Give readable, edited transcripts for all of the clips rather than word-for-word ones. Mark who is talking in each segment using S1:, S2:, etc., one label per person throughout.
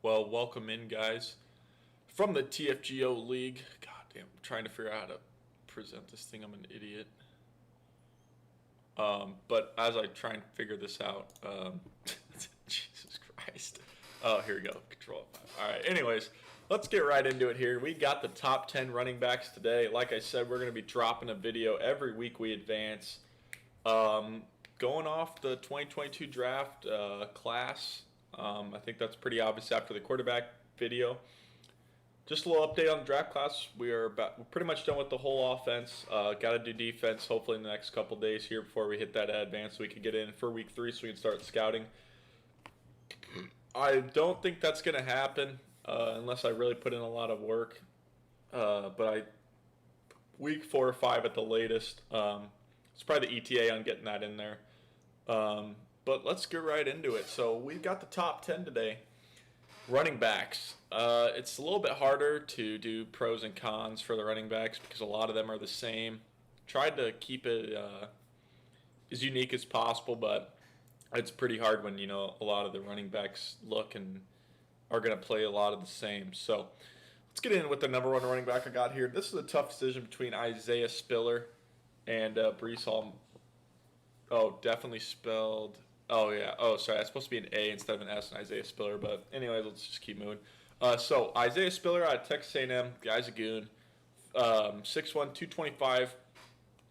S1: Well, welcome in, guys, from the TFGO League. God damn, I'm trying to figure out how to present this thing. I'm an idiot. But as I try and figure this out, Jesus Christ. Oh, here we go. Control F5. All right. Anyways, let's get right into it here. We got the top 10 running backs today. Like I said, we're going to be dropping a video every week we advance. Going off the 2022 draft class. I think that's pretty obvious after the quarterback video. Just a little update on the draft class. We're pretty much done with the whole offense. Got to do defense hopefully in the next couple days here before we hit that advance so we can get in for week 3 so we can start scouting. I don't think that's going to happen unless I really put in a lot of work. Week 4 or 5 at the latest. It's probably the ETA on getting that in there. But let's get right into it. So we've got the top 10 today. Running backs. It's a little bit harder to do pros and cons for the running backs because a lot of them are the same. Tried to keep it as unique as possible, but it's pretty hard when, a lot of the running backs look and are going to play a lot of the same. So let's get in with the number 1 running back I got here. This is a tough decision between Isaiah Spiller and Breece Hall. Oh, definitely spelled. Oh, yeah. Oh, sorry. That's supposed to be an A instead of an S in Isaiah Spiller. But anyway, let's just keep moving. So Isaiah Spiller out of Texas A&M. Guy's a goon. 6'1", 225.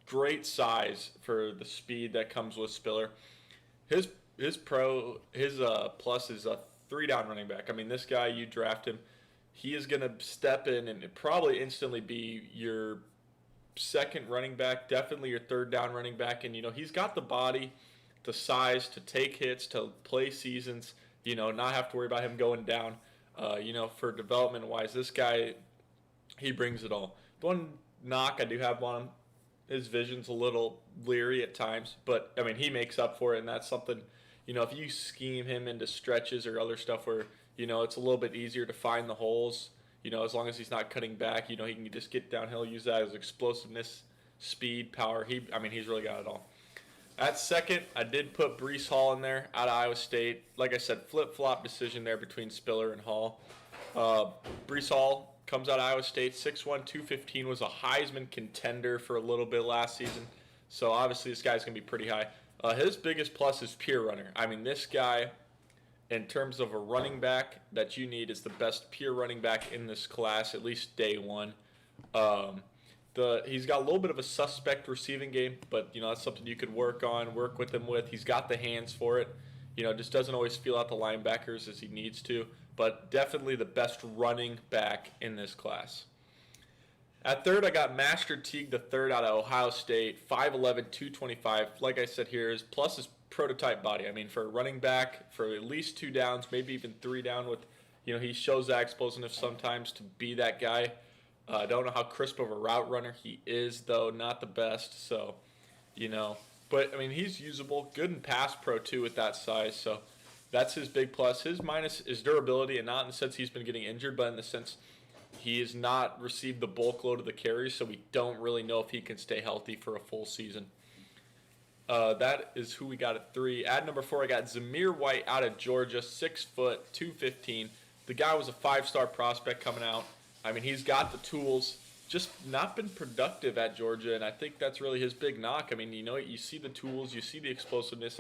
S1: Great size for the speed that comes with Spiller. His plus is a 3-down running back. I mean, this guy, you draft him, he is going to step in and probably instantly be your second running back, definitely your 3rd down running back. And, he's got the body, the size to take hits, to play seasons, not have to worry about him going down. For development-wise, this guy, he brings it all. The one knock I do have on him, his vision's a little leery at times, but, he makes up for it, and that's something, if you scheme him into stretches or other stuff where, it's a little bit easier to find the holes, as long as he's not cutting back, he can just get downhill, use that as explosiveness, speed, power. He's really got it all. At second, I did put Breece Hall in there out of Iowa State. Like I said, flip-flop decision there between Spiller and Hall. Breece Hall comes out of Iowa State, 6'1", 215, was a Heisman contender for a little bit last season. So obviously this guy's going to be pretty high. His biggest plus is pure runner. This guy, in terms of a running back that you need, is the best pure running back in this class, at least day one. He's got a little bit of a suspect receiving game, but that's something you could work with him with. He's got the hands for it. Just doesn't always feel out the linebackers as he needs to, but definitely the best running back in this class. At third, I got Master Teague the third out of Ohio State, 5'11", 225. Like I said here, plus his prototype body. For a running back, for at least 2 downs, maybe even 3 down with, he shows that explosiveness sometimes to be that guy. I don't know how crisp of a route runner he is, though. Not the best, so, But, he's usable. Good in pass pro, too, with that size, so that's his big plus. His minus is durability, and not in the sense he's been getting injured, but in the sense he has not received the bulk load of the carries, so we don't really know if he can stay healthy for a full season. That is who we got at 3. At number 4, I got Zamir White out of Georgia, 6 foot, 215. The guy was a 5-star prospect coming out. He's got the tools, just not been productive at Georgia, and I think that's really his big knock. You see the tools, you see the explosiveness.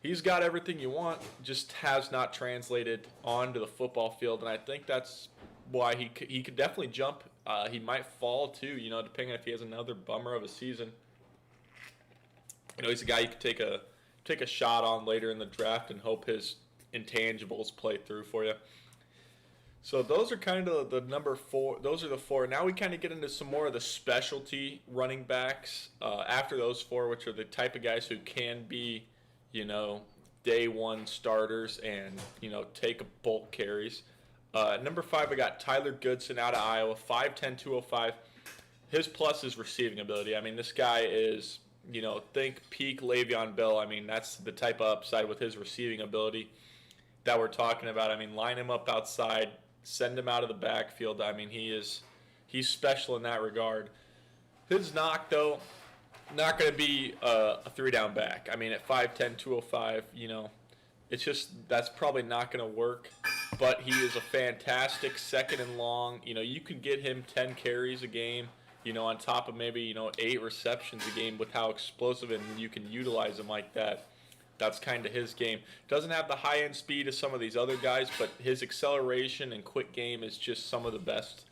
S1: He's got everything you want, just has not translated onto the football field, and I think that's why he could definitely jump. He might fall too, depending on if he has another bummer of a season. He's a guy you could take a shot on later in the draft and hope his intangibles play through for you. So those are kind of the number 4. Those are the 4. Now we kind of get into some more of the specialty running backs after those 4, which are the type of guys who can be, day 1 starters and, take bulk carries. Number 5, I got Tyler Goodson out of Iowa, 5'10", 205. His plus is receiving ability. This guy is, think peak Le'Veon Bell. That's the type of upside with his receiving ability that we're talking about. Line him up outside, send him out of the backfield. He's special in that regard. His knock, though, not going to be a 3-down back. At 5'10", 205, it's just that's probably not going to work. but he is a fantastic second and long. You can get him 10 carries a game, on top of maybe, 8 receptions a game with how explosive and you can utilize him like that. That's kind of his game. Doesn't have the high-end speed of some of these other guys, but his acceleration and quick game is just some of the best.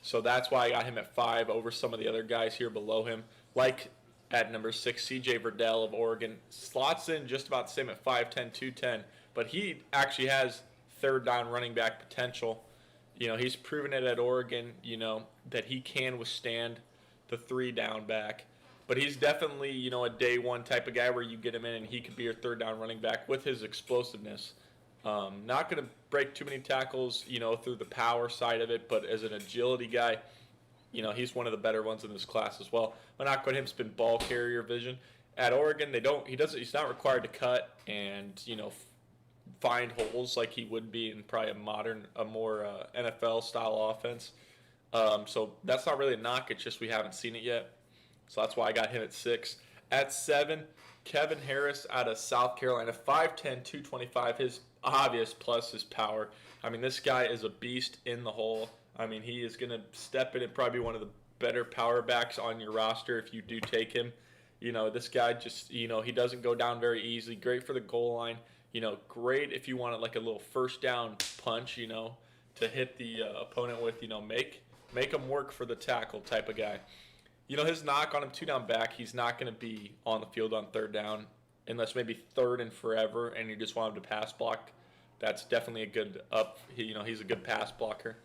S1: So that's why I got him at 5 over some of the other guys here below him. Like at number 6, C.J. Verdell of Oregon. Slots in just about the same at 5'10", 210. But he actually has third down running back potential. He's proven it at Oregon, that he can withstand the 3 down back. But he's definitely, a day one type of guy where you get him in and he could be your third down running back with his explosiveness. Not going to break too many tackles, through the power side of it, but as an agility guy, he's one of the better ones in this class as well. I'm not going to him spin ball carrier vision. At Oregon, he's not required to cut and, find holes like he would be in probably a more NFL style offense. So that's not really a knock. It's just we haven't seen it yet. So that's why I got him at 6. At 7, Kevin Harris out of South Carolina, 5'10", 225. His obvious plus is power. I mean, this guy is a beast in the hole. I mean, he is going to step in and probably be one of the better power backs on your roster if you do take him. This guy just, he doesn't go down very easily. Great for the goal line. Great if you want like a little first down punch, to hit the opponent with, make him work for the tackle type of guy. His knock on him 2 down back, he's not going to be on the field on third down unless maybe third and forever and you just want him to pass block. That's definitely a good he's a good pass blocker.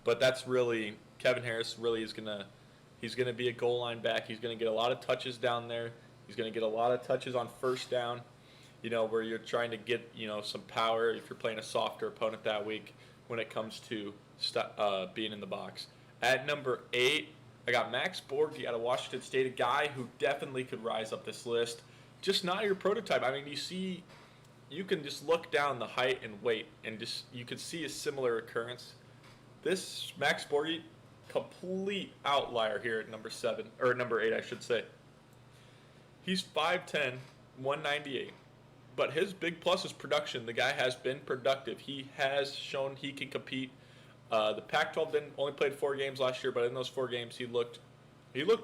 S1: But that's really, Kevin Harris really is he's going to be a goal line back. He's going to get a lot of touches down there. He's going to get a lot of touches on first down, where you're trying to get, some power if you're playing a softer opponent that week when it comes to being in the box. At number 8, I got Max Borghi out of Washington State, a guy who definitely could rise up this list. Just not your prototype. I mean, you can just look down the height and weight, and you can see a similar occurrence. This Max Borghi, complete outlier here at number 7, or number 8, I should say. He's 5'10", 198. But his big plus is production. The guy has been productive. He has shown he can compete. The Pac-12 only played 4 games last year, but in those 4 games he looked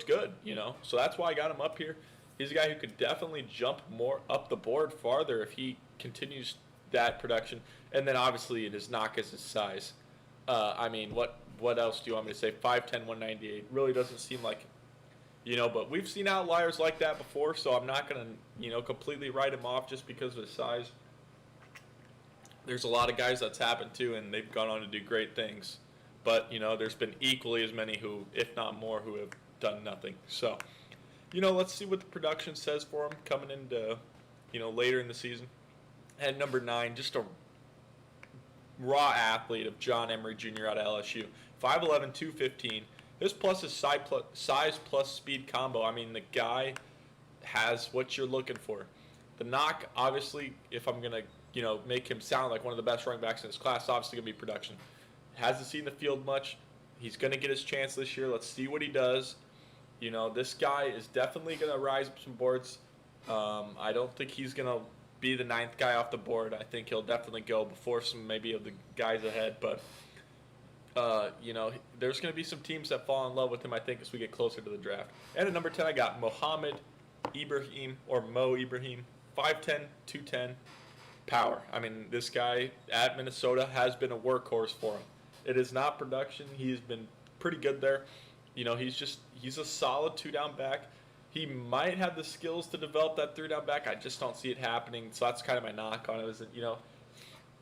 S1: good, So that's why I got him up here. He's a guy who could definitely jump more up the board farther if he continues that production. And then obviously his knock is his size. I mean, what else do you want me to say? 5'10", 198 really doesn't seem like, but we've seen outliers like that before, so I'm not going to, completely write him off just because of his size. There's a lot of guys that's happened to, and they've gone on to do great things. But, there's been equally as many who, if not more, who have done nothing. So, let's see what the production says for him coming into, later in the season. And number 9, just a raw athlete of John Emery Jr. out of LSU. 5'11", 215. His plus is size plus speed combo. I mean, the guy has what you're looking for. The knock, obviously, if I'm going to, make him sound like one of the best running backs in his class, obviously going to be production. Hasn't seen the field much. He's going to get his chance this year. Let's see what he does. This guy is definitely going to rise up some boards. I don't think he's going to be the 9th guy off the board. I think he'll definitely go before some maybe of the guys ahead. But, there's going to be some teams that fall in love with him, I think, as we get closer to the draft. And at number 10, I got Mohamed Ibrahim, or Mo Ibrahim, 5'10", 210. Power. I mean, this guy at Minnesota has been a workhorse for him. It is not production. He's been pretty good there. He's a solid 2-down back. He might have the skills to develop that 3-down back. I just don't see it happening. So that's kind of my knock on it. Is that,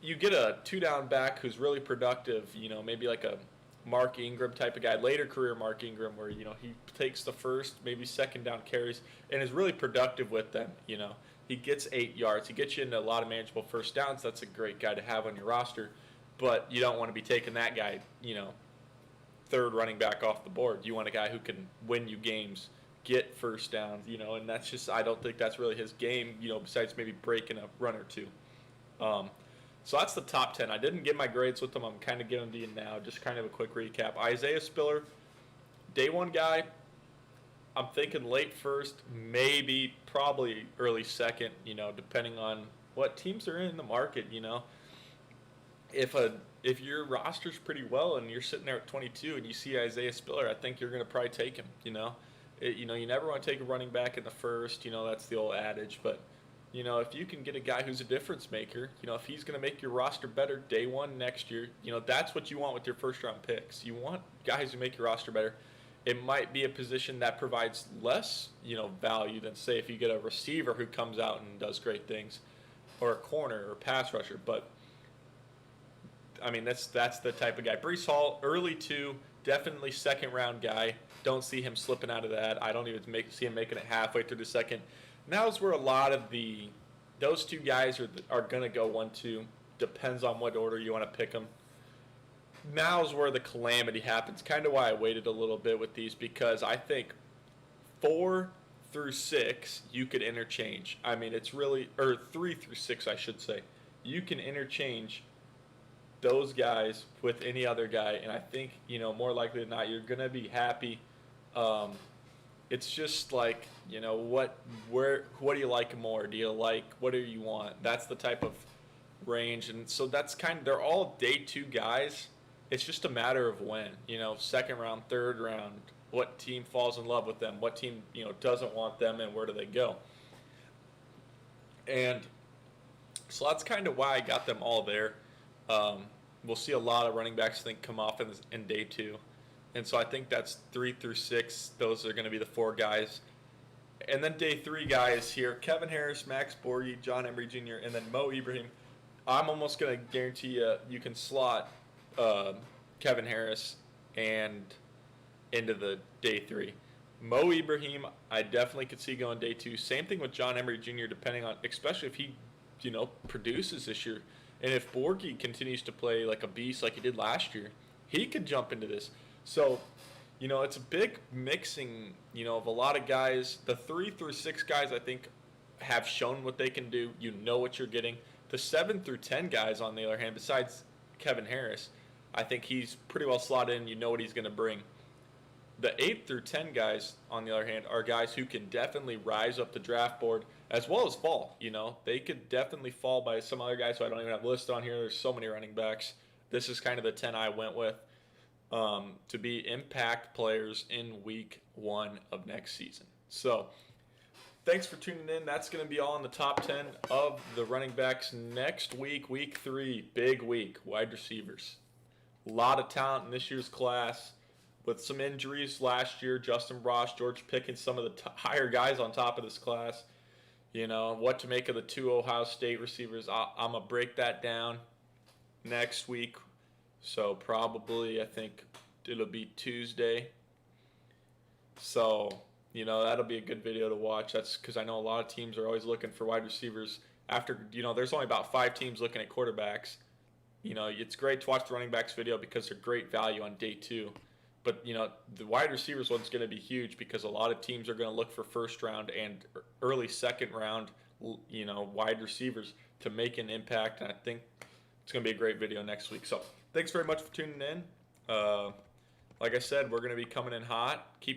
S1: you get a 2-down back who's really productive, maybe like a Mark Ingram type of guy, later career Mark Ingram, where, he takes the first, maybe second down carries and is really productive with them, He gets 8 yards. He gets you into a lot of manageable first downs. That's a great guy to have on your roster. But you don't want to be taking that guy, third running back off the board. You want a guy who can win you games, get first downs, and that's just, I don't think that's really his game, besides maybe breaking a run or two. So that's the top 10. I didn't get my grades with them. I'm kind of giving them to you now. Just kind of a quick recap. Isaiah Spiller, day 1 guy. I'm thinking late first, maybe probably early second, depending on what teams are in the market, if your roster's pretty well and you're sitting there at 22 and you see Isaiah Spiller, I think you're going to probably take him. You never want to take a running back in the first. That's the old adage. But if you can get a guy who's a difference maker, if he's going to make your roster better day one next year, that's what you want with your first round picks. You want guys who make your roster better. It might be a position that provides less, value than, say, if you get a receiver who comes out and does great things, or a corner or pass rusher. But I mean, that's the type of guy. Breece Hall, early 2, definitely second round guy. Don't see him slipping out of that. I don't even see him making it halfway through the second. Now's where a lot of those two guys are going to go 1-2. Depends on what order you want to pick them. Now's where the calamity happens. Kind of why I waited a little bit with these, because I think 4 through 6 you could interchange. I mean, it's really, or 3 through 6 I should say. You can interchange those guys with any other guy, and I think, more likely than not, you're going to be happy. It's just like, what do you like more? Do you like, what do you want? That's the type of range. And so that's they're all day 2 guys. It's just a matter of when, second round, third round, what team falls in love with them, what team, doesn't want them, and where do they go. And so that's kind of why I got them all there. We'll see a lot of running backs, I think, come off in day 2. And so I think that's 3 through 6. Those are going to be the 4 guys. And then day 3 guys here, Kevin Harris, Max Borghi, John Emery Jr., and then Mo Ibrahim. I'm almost going to guarantee you can slot Kevin Harris and into the day 3. Mo Ibrahim, I definitely could see going day 2. Same thing with John Emery Jr., depending on, especially if he, produces this year. And if Borghi continues to play like a beast like he did last year, he could jump into this. So, it's a big mixing, of a lot of guys. The 3 through 6 guys, I think, have shown what they can do. You know what you're getting. The 7 through 10 guys, on the other hand, besides Kevin Harris, I think he's pretty well slotted in. You know what he's going to bring. The 8 through 10 guys, on the other hand, are guys who can definitely rise up the draft board as well as fall. They could definitely fall by some other guys who I don't even have listed on here. There's so many running backs. This is kind of the 10 I went with to be impact players in week 1 of next season. So thanks for tuning in. That's going to be all in the top 10 of the running backs next week, week 3, big week, wide receivers. A lot of talent in this year's class. With some injuries last year, Justin Ross, George Pickens, some of the higher guys on top of this class. What to make of the 2 Ohio State receivers. I'm going to break that down next week. So probably, I think it'll be Tuesday. So, that'll be a good video to watch. That's because I know a lot of teams are always looking for wide receivers. After, there's only about 5 teams looking at quarterbacks. It's great to watch the running backs video because they're great value on day 2. But, the wide receivers one's going to be huge because a lot of teams are going to look for first round and early second round, wide receivers to make an impact. And I think it's going to be a great video next week. So thanks very much for tuning in. Like I said, we're going to be coming in hot. Keep